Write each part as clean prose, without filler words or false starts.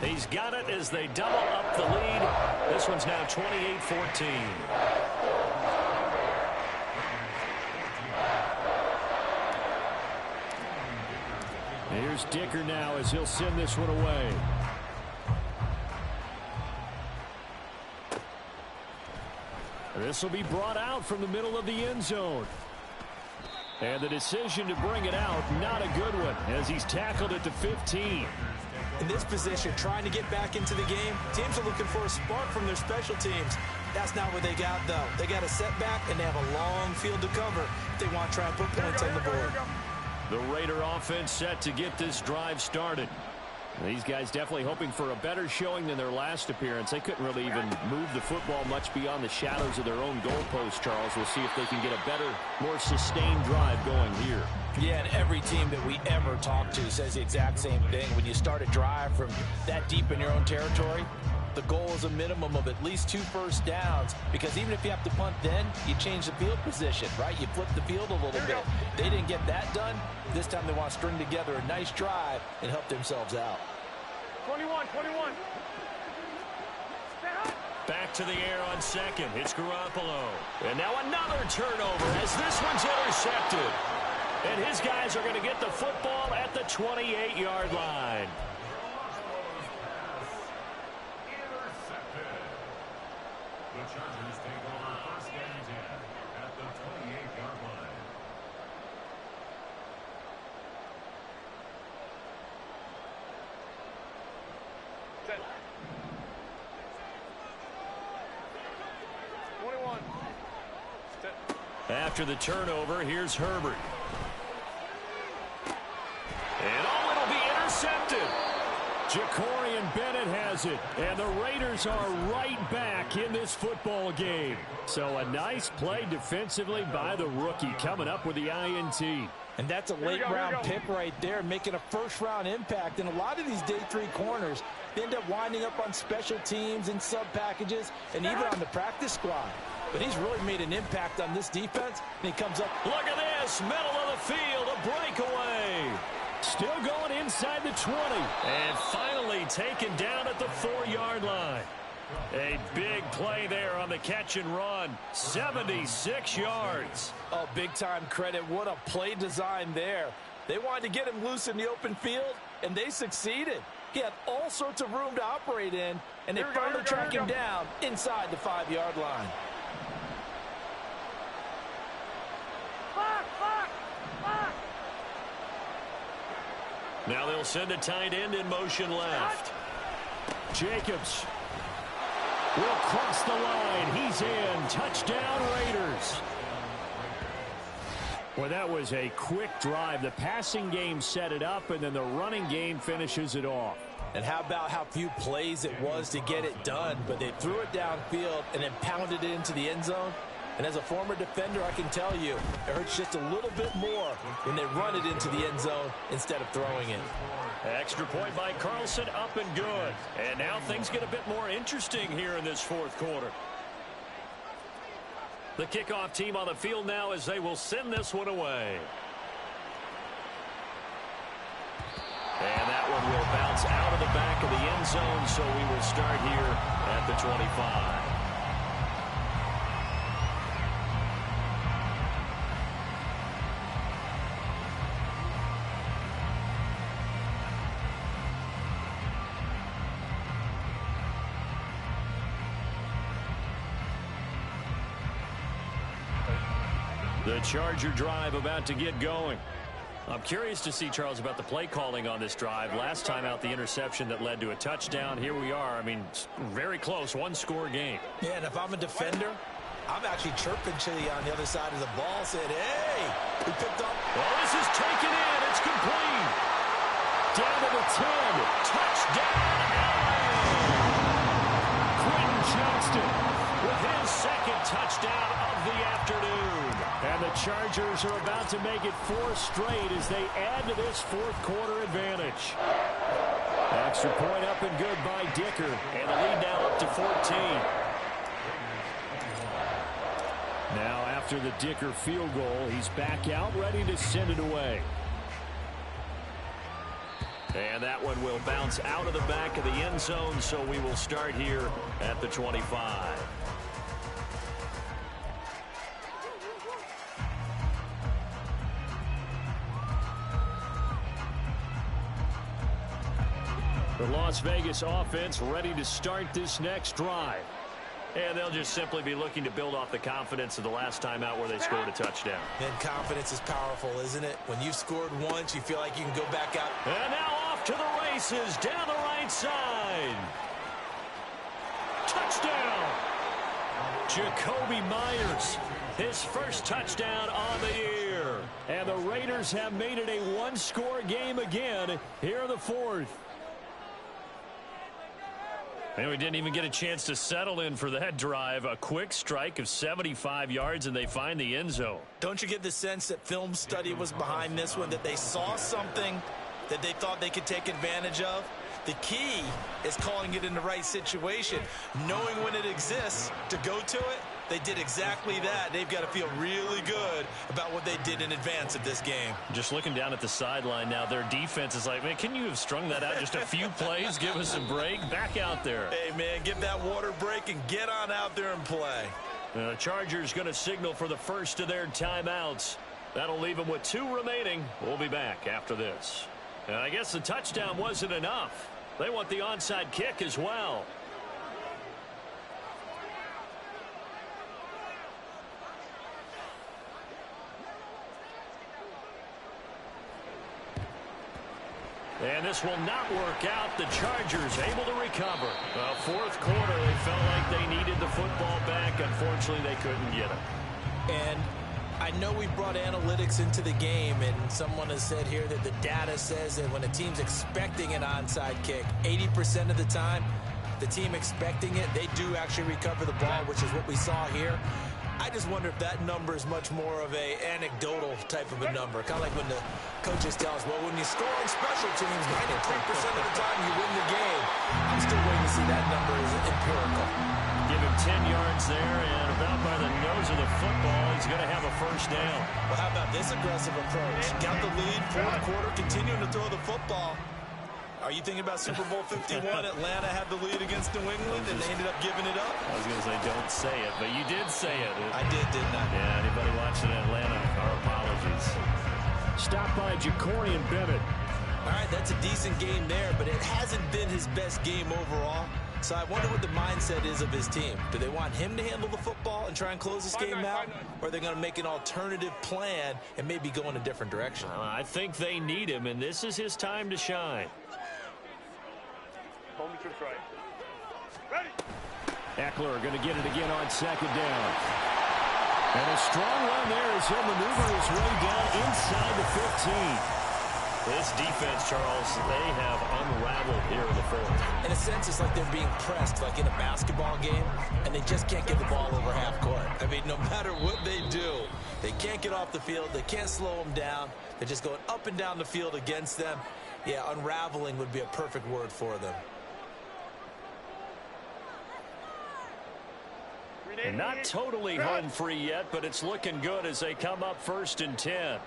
He's got it as they double up the lead. This one's now 28-14. Here's Dicker now as he'll send this one away. This will be brought out from the middle of the end zone. And the decision to bring it out, not a good one, as he's tackled it to 15. In this position, trying to get back into the game, teams are looking for a spark from their special teams. That's not what they got, though. They got a setback, and they have a long field to cover if they want to try and put points on the board. The Raider offense set to get this drive started. These guys definitely hoping for a better showing than their last appearance. They couldn't really even move the football much beyond the shadows of their own goalpost, Charles. We'll see if they can get a better, more sustained drive going here. Yeah, and every team that we ever talk to says the exact same thing. When you start a drive from that deep in your own territory, the goal is a minimum of at least 2 first downs, because even if you have to punt then, you change the field position, right? You flip the field a little bit. They didn't get that done. This time they want to string together a nice drive and help themselves out. 21. Back to the air on second. It's Garoppolo. And now another turnover as this one's intercepted. And his guys are going to get the football at the 28-yard line. The Chargers take over first and 10 at the 28-yard line. Set. 21. Set. After the turnover, here's Herbert. And it'll be intercepted. Jacorian Bennett has it, and the Raiders are right back in this football game. So a nice play defensively by the rookie, coming up with the INT. And that's a late-round pick right there, making a first-round impact. And a lot of these day 3 corners, they end up winding up on special teams and sub-packages and even on the practice squad. But he's really made an impact on this defense, and he comes up. Look at this, middle of the field, a breakaway. Still going inside the 20. And finally taken down at the 4-yard line. A big play there on the catch and run. 76 yards. Oh, big-time credit. What a play design there. They wanted to get him loose in the open field, and they succeeded. He had all sorts of room to operate in, and they finally track him down inside the 5-yard line. Now they'll send a tight end in motion left. Jacobs will cross the line. He's in. Touchdown, Raiders. Well, that was a quick drive. The passing game set it up, and then the running game finishes it off. And how about how few plays it was to get it done, but they threw it downfield and then pounded it into the end zone. And as a former defender, I can tell you, it hurts just a little bit more when they run it into the end zone instead of throwing it. Extra point by Carlson, up and good. And now things get a bit more interesting here in this 4th quarter. The kickoff team on the field now as they will send this one away. And that one will bounce out of the back of the end zone, so we will start here at the 25. The Charger drive about to get going. I'm curious to see, Charles, about the play calling on this drive. Last time out, the interception that led to a touchdown. Here we are. I mean, very close, 1-score game. Yeah, and if I'm a defender, I'm actually chirping Chili on the other side of the ball, saying, hey, we picked up. Well, this is taken in. It's complete. Down to the 10. Touchdown, LA. Quentin Johnston with his second touchdown of the afternoon. And the Chargers are about to make it 4 straight as they add to this 4th quarter advantage. Extra point up and good by Dicker. And the lead now up to 14. Now after the Dicker field goal, he's back out ready to send it away. And that one will bounce out of the back of the end zone, so we will start here at the 25. The Las Vegas offense ready to start this next drive. And they'll just simply be looking to build off the confidence of the last time out where they scored a touchdown. And confidence is powerful, isn't it? When you've scored once, you feel like you can go back out. And now off to the races down the right side. Touchdown! Jacoby Myers, his first touchdown on the year. And the Raiders have made it a one-score game again here in the fourth. And we didn't even get a chance to settle in for that drive. A quick strike of 75 yards, and they find the end zone. Don't you get the sense that film study was behind this one, that they saw something that they thought they could take advantage of? The key is calling it in the right situation, knowing when it exists to go to it. They did exactly that. They've got to feel really good about what they did in advance of this game. Just looking down at the sideline now, their defense is like, man, can you have strung that out just a few plays? Give us a break. Back out there. Hey, man, give that water break and get on out there and play. The Chargers going to signal for the first of their timeouts. That'll leave them with 2 remaining. We'll be back after this. And I guess the touchdown wasn't enough. They want the onside kick as well. And this will not work out. The Chargers able to recover. Fourth quarter, they felt like they needed the football back. Unfortunately, they couldn't get it. And I know we brought analytics into the game, and someone has said here that the data says that when a team's expecting an onside kick, 80% of the time, the team expecting it, they do actually recover the ball, which is what we saw here. I just wonder if that number is much more of a anecdotal type of a number. Kind of like when the coaches tell us, well, when you score on special teams, 93% of the time you win the game. I'm still waiting to see that number is empirical. Give him 10 yards there, and about by the nose of the football, he's going to have a first down. Well, how about this aggressive approach? Got the lead, fourth quarter, continuing to throw the football. Are you thinking about Super Bowl 51? Atlanta had the lead against New England, and they ended up giving it up? I was going to say, don't say it, but you did say it. I didn't I? Yeah, anybody watching Atlanta, our apologies. Stopped by Jacorian Bennett. All right, that's a decent game there, but it hasn't been his best game overall. So I wonder what the mindset is of his team. Do they want him to handle the football and try and close this game out? Or are they going to make an alternative plan and maybe go in a different direction? I think they need him, and this is his time to shine. Eckler going to get it again on second down. And a strong run there as he'll maneuver his way down inside the 15. This defense, Charles, they have unraveled here in the fourth. In a sense, it's like they're being pressed like in a basketball game, and they just can't get the ball over half court. I mean, no matter what they do, they can't get off the field. They can't slow them down. They're just going up and down the field against them. Yeah, unraveling would be a perfect word for them. And not totally home free yet, but it's looking good as they come up 1st and 10.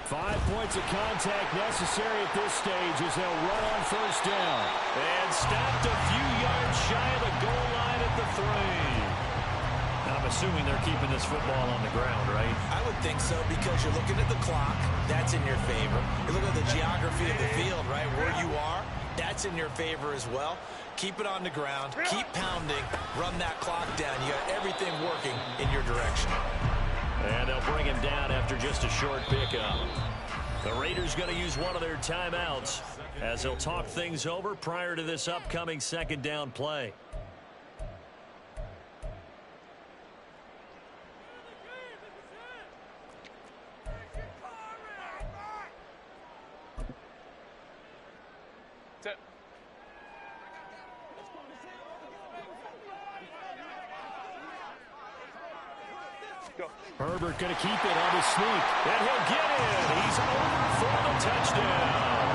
5 points of contact necessary at this stage as they'll run on first down. And stopped a few yards shy of the goal line at the 3. I'm assuming they're keeping this football on the ground, right? I would think so, because you're looking at the clock. That's in your favor. You look at the geography of the field, right? Where you are, that's in your favor as well. Keep it on the ground. Keep pounding. Run that clock down. You got everything working in your direction. And they'll bring him down after just a short pickup. The Raiders going to use one of their timeouts as they'll talk things over prior to this upcoming second down play. Herbert going to keep it on his sneak, and he'll get in. He's over for the touchdown.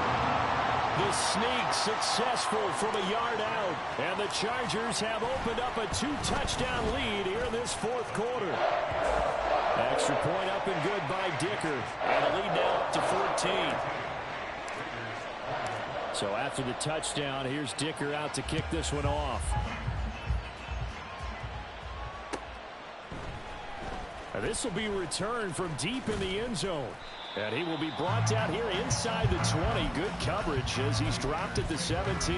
The sneak successful from a yard out, and the Chargers have opened up a 2-touchdown lead here in this fourth quarter. Extra point up and good by Dicker. And the lead now up to 14. So after the touchdown, here's Dicker out to kick this one off. And this will be returned from deep in the end zone. And he will be brought down here inside the 20. Good coverage as he's dropped at the 17.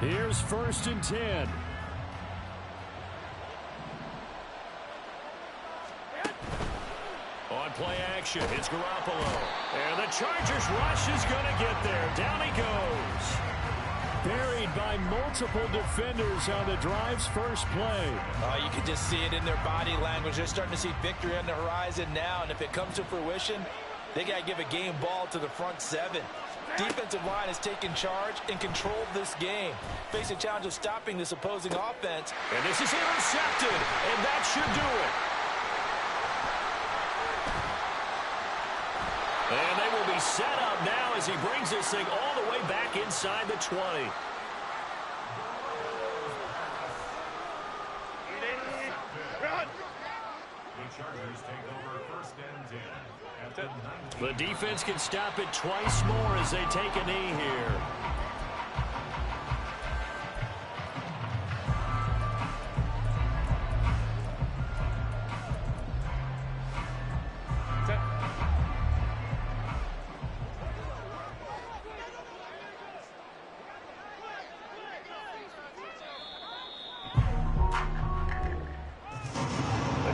Here's 1st and 10. On play action, it's Garoppolo. And the Chargers rush is going to get there. Down he goes. Buried by multiple defenders on the drive's first play. Oh, you can just see it in their body language. They're starting to see victory on the horizon now. And if it comes to fruition, they got to give a game ball to the front 7. Defensive line has taken charge and controlled this game. Facing challenge of stopping this opposing offense. And this is intercepted. And that should do it. And they will be set up now as he brings this thing all the way back inside the 20. The Chargers take over 1st and 10 at the 19. The defense can stop it twice more as they take a knee here.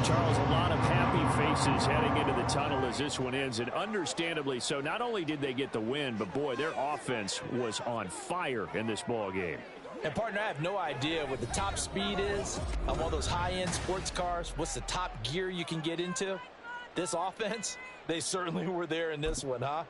Charles, a lot of happy faces heading into the tunnel as this one ends, and understandably so. Not only did they get the win, but boy, their offense was on fire in this ball game. And partner, I have no idea what the top speed is on one of those high-end sports cars. What's the top gear you can get into? This offense, they certainly were there in this one, huh?